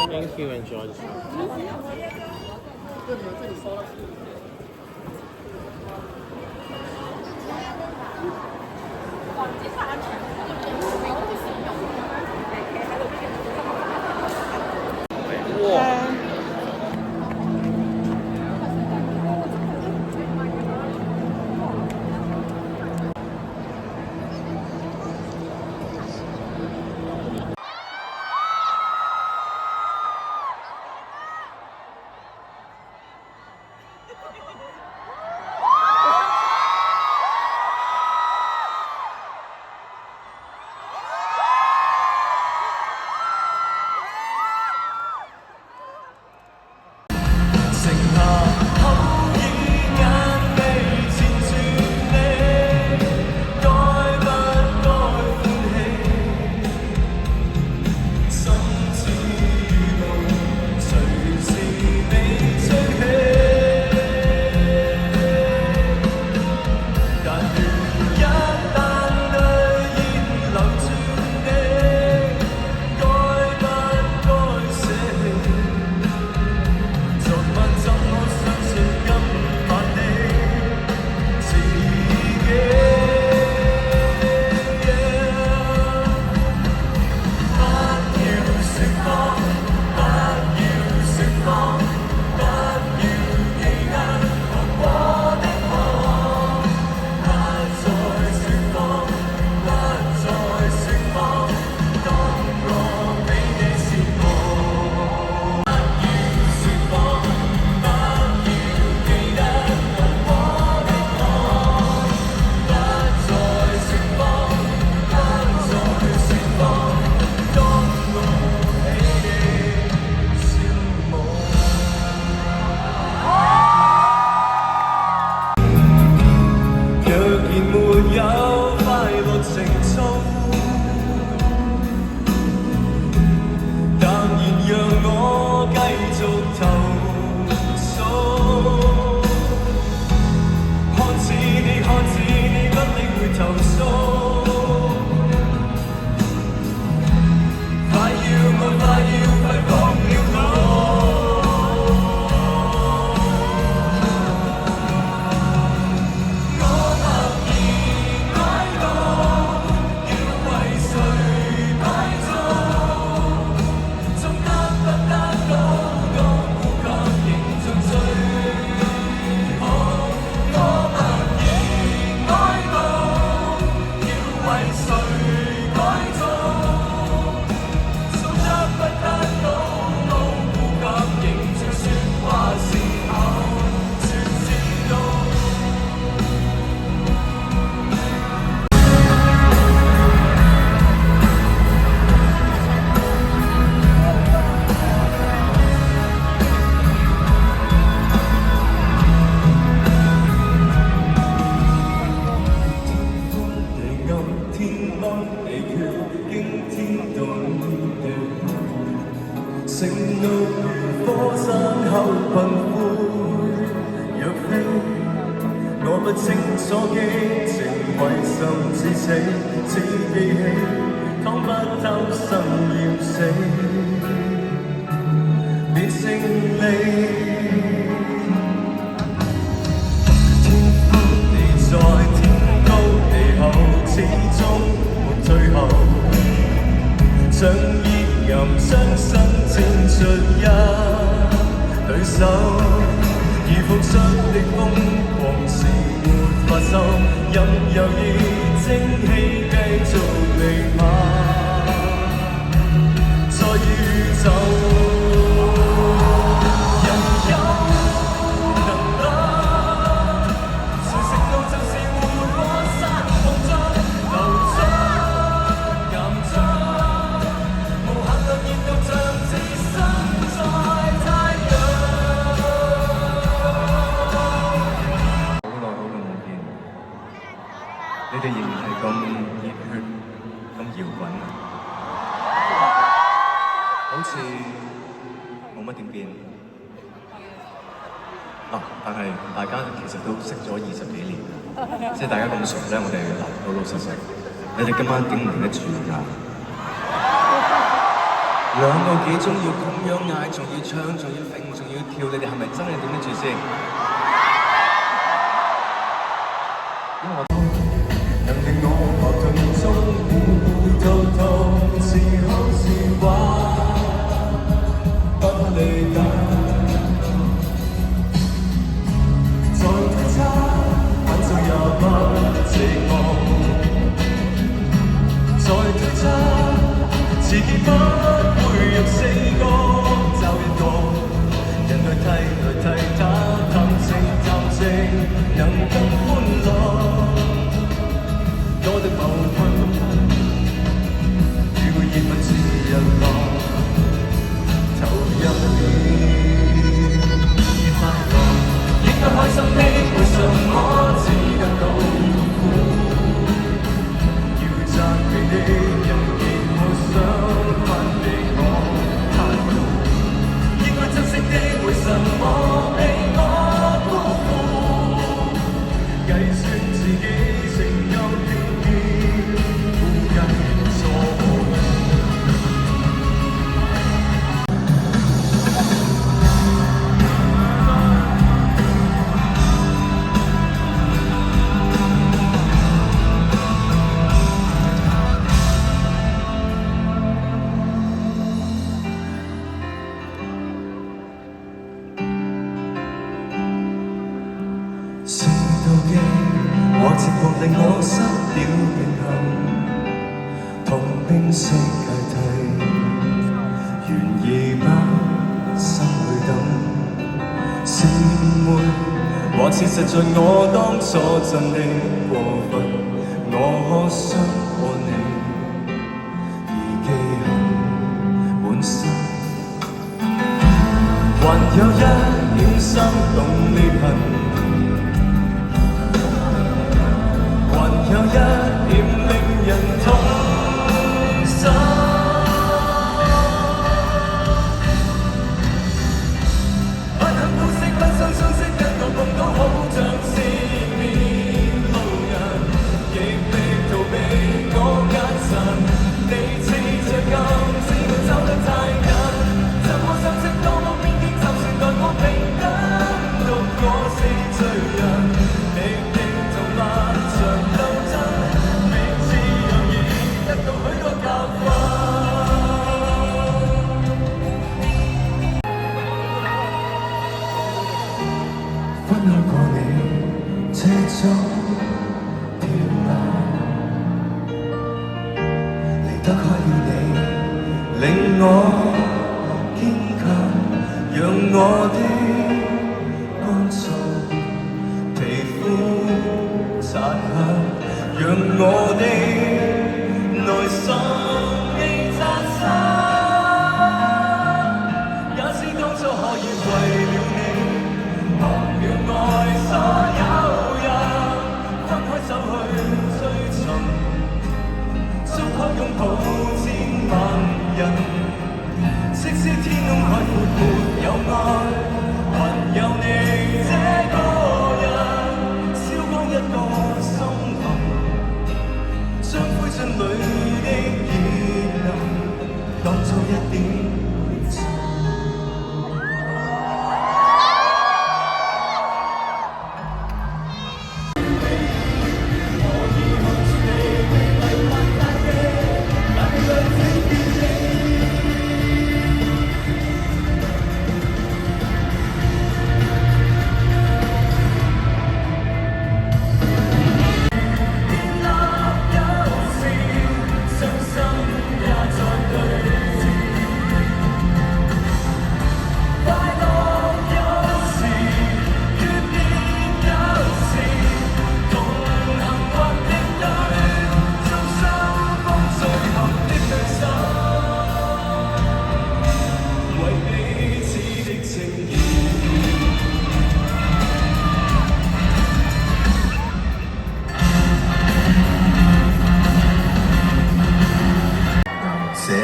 Thank you and George。哇！但係大家其實都識咗20幾年，即係大家咁熟咧，我哋老老實實，你哋今晚頂唔頂得住㗎？兩個幾鐘要咁樣嗌，仲要唱，仲要揈，仲要跳，你哋係咪真係頂得住先？因為我能令我矛盾中糊糊塗塗，是好是壞，不理解。再推測，晚上也不寂寞；再推測，自己不會入四個，找一個人來替他談情，能更歡樂。我的矛盾，如熱吻似日落，投入了快樂，應該開心的，為什麼只得到痛苦？要讚美的人亦無想分離我態度，應該珍惜的，為什麼被我辜負？計算自己情有斷裂，估計錯誤。是妒忌或寂寞令我失了平衡，痛冰釋界替，願意把心裏等。是誤會或是實在我當初真的過分，我可傷過你，而記恨滿身，還有一點心動裂痕。有一點令人痛心，不肯呼吸，不想相識，跟我碰到好像四面路人，亦力逃避我眼神，你似着暗，只會走得太近，怎麼心識多麼偏激，就算待我平等，獨我是罪人，你的做漫長。分開過你，車中漂流，離得開了你，令我堅強，讓我的乾燥皮膚擦香，讓我的內心被擦傷，也是當初可以為了你，忘了愛所有人，分開手去追尋，足可擁抱千萬人，即使天空海闊沒有愛，還有你這個人，燒光一個心痕，將灰燼裏的熱能當作一點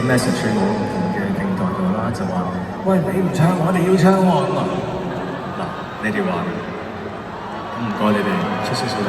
message 去我唔同嘅平台度啦，就話：喂，你唔唱，我哋要唱喎咁啊！嗱，你哋話，咁唔該你哋出少少力。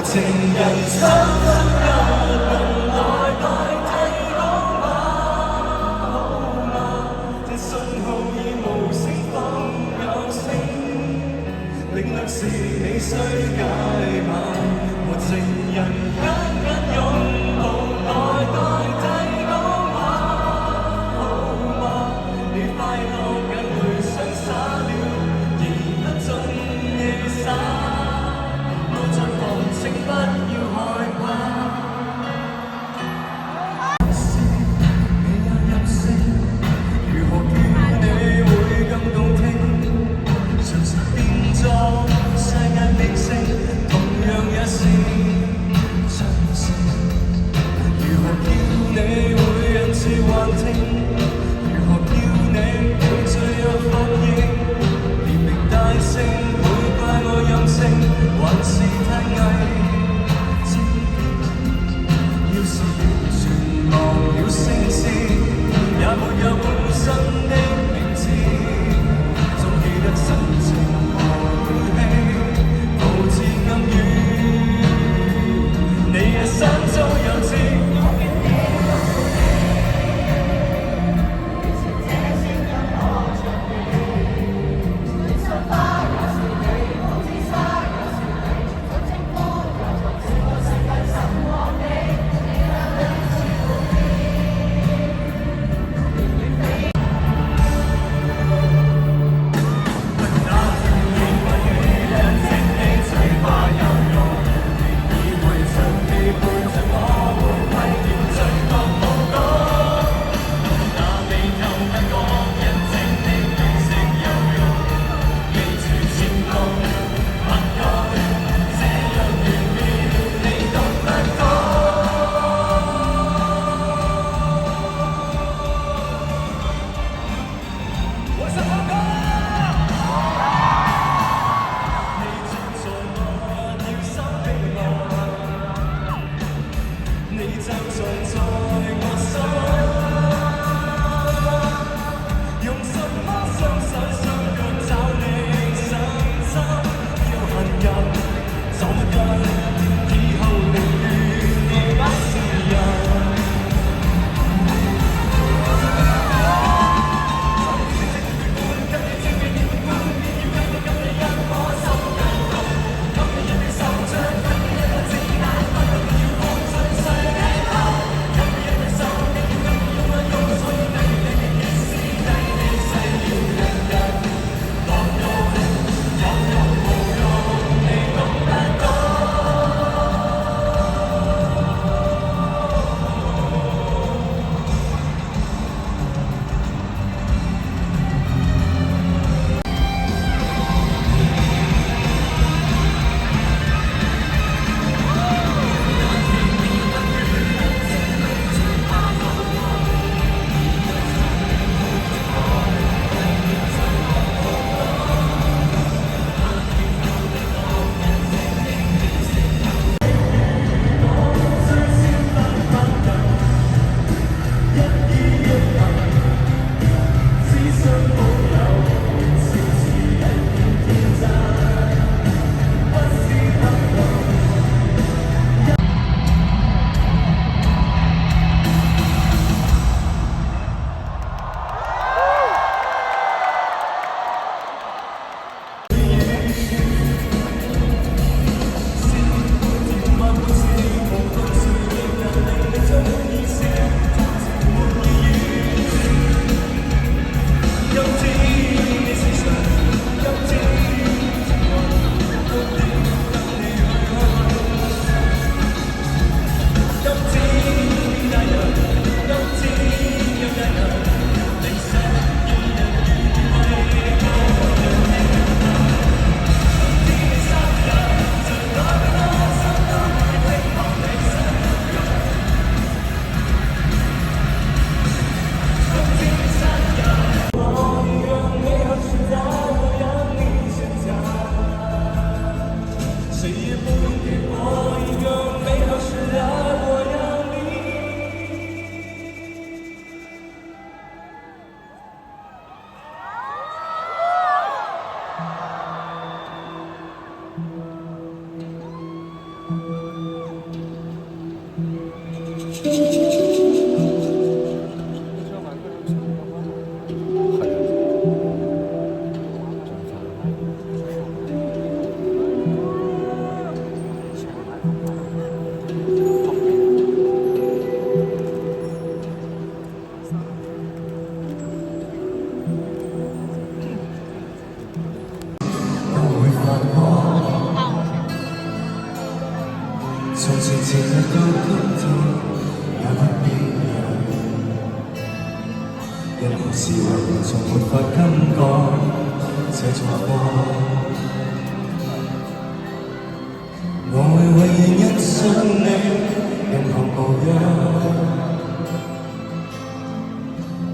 情人差分一能來代替我嗎？好嗎？這信號已無聲放有聲，領略是你需解碼，和情人緊緊擁抱來代替我嗎？好嗎？你快樂眼淚像灑了，而不盡夜灑。在旁請不要害怕，你也任性，如何叫你會更動聽？隨時變作世界明星，同樣也是真誠。我會發光。從前前日到今天也不變樣，任何時候從沒法更改這種光。我會永遠欣賞你任何模樣，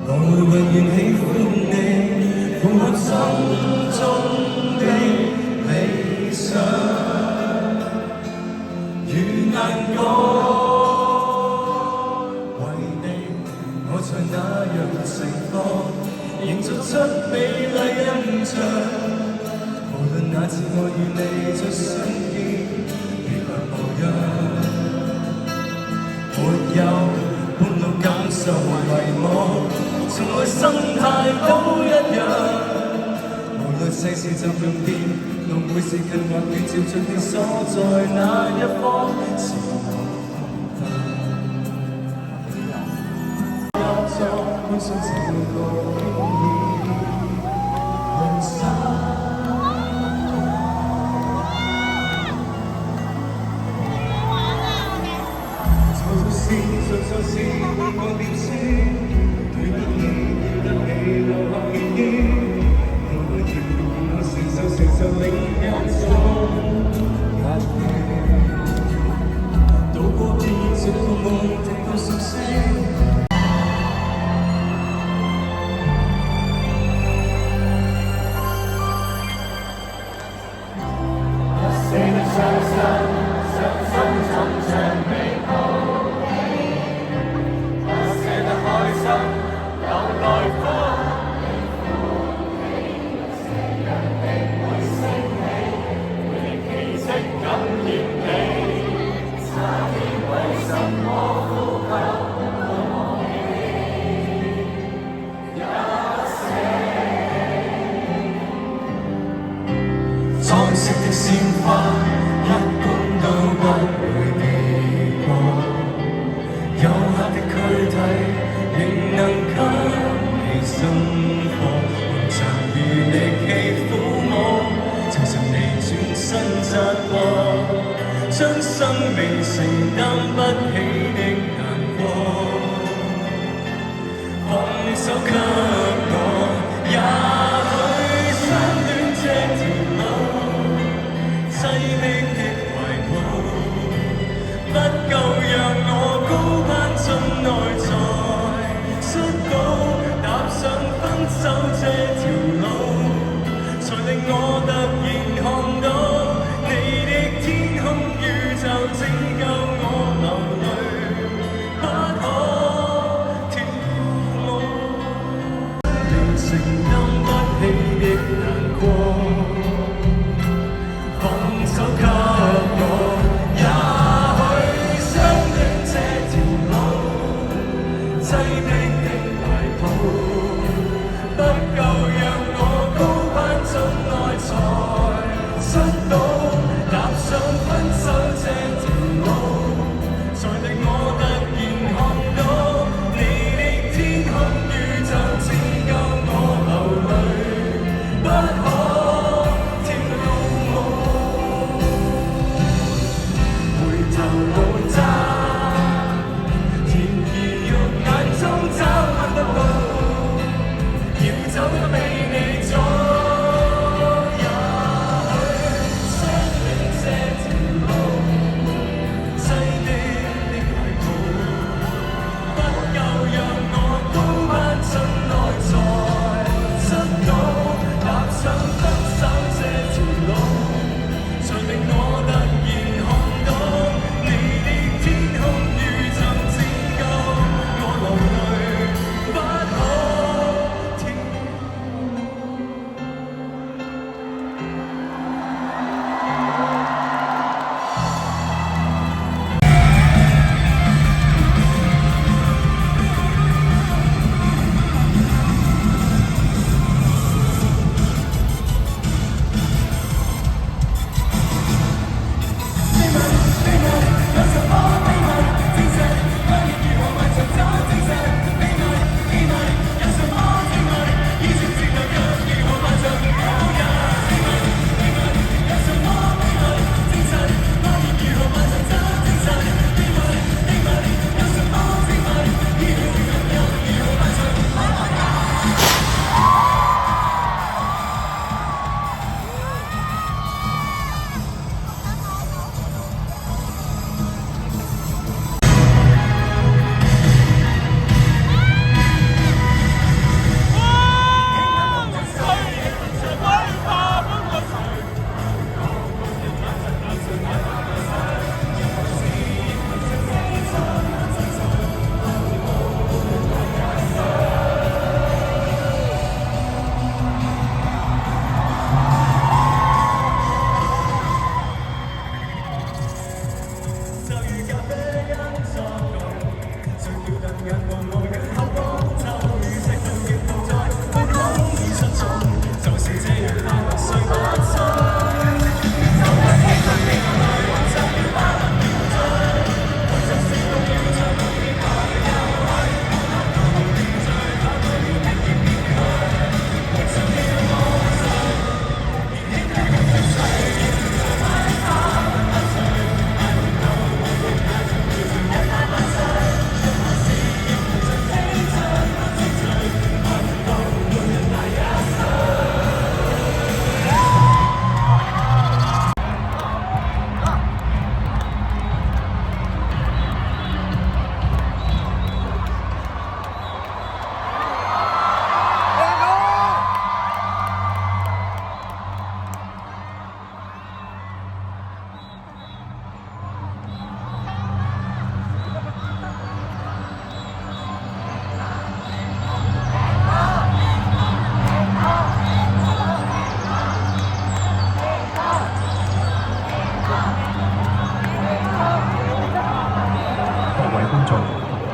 我會永遠喜歡你符合心中的理想與眼光。為你，我在那樣情況營造出美麗印象。無論那次我與你再相見，如何模樣，沒有半路感受遺忘，從來心態都一樣。無論世事怎樣變，路每時近或遠，照進你所在那一方，是我放膽。也作觀賞這個經驗，人生。做錯事會講點先，對得起要得起流下熱煙，我會調我承受另一種壓力，渡過遍這個夢直到熟悉。不捨得傷心怎唱美好。彩色的鮮花，一般都不會避過，有客的軀體仍能給你生活，用殘餘力氣撫摸，就像你轉身擲過，將生命承擔不起的難過，放手給我，也許相戀這條路。擠迫的懷抱，不夠讓我高攀進內在摔倒，踏上分手這條路，才令我突然看到你的天空宇宙拯救我流淚，不可跳舞，令承擔不起的難過。放手給我，也許相戀這條路，擠迫的懷抱，不夠讓我高攀進內才摔倒，踏上分手這條路，才令我突然看到你的天空宇宙拯救我流淚，不可。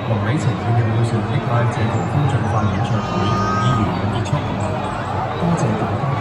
黃美晴佢哋會順益派謝霆鋒盡快演唱會以圓滿結束。多謝大家。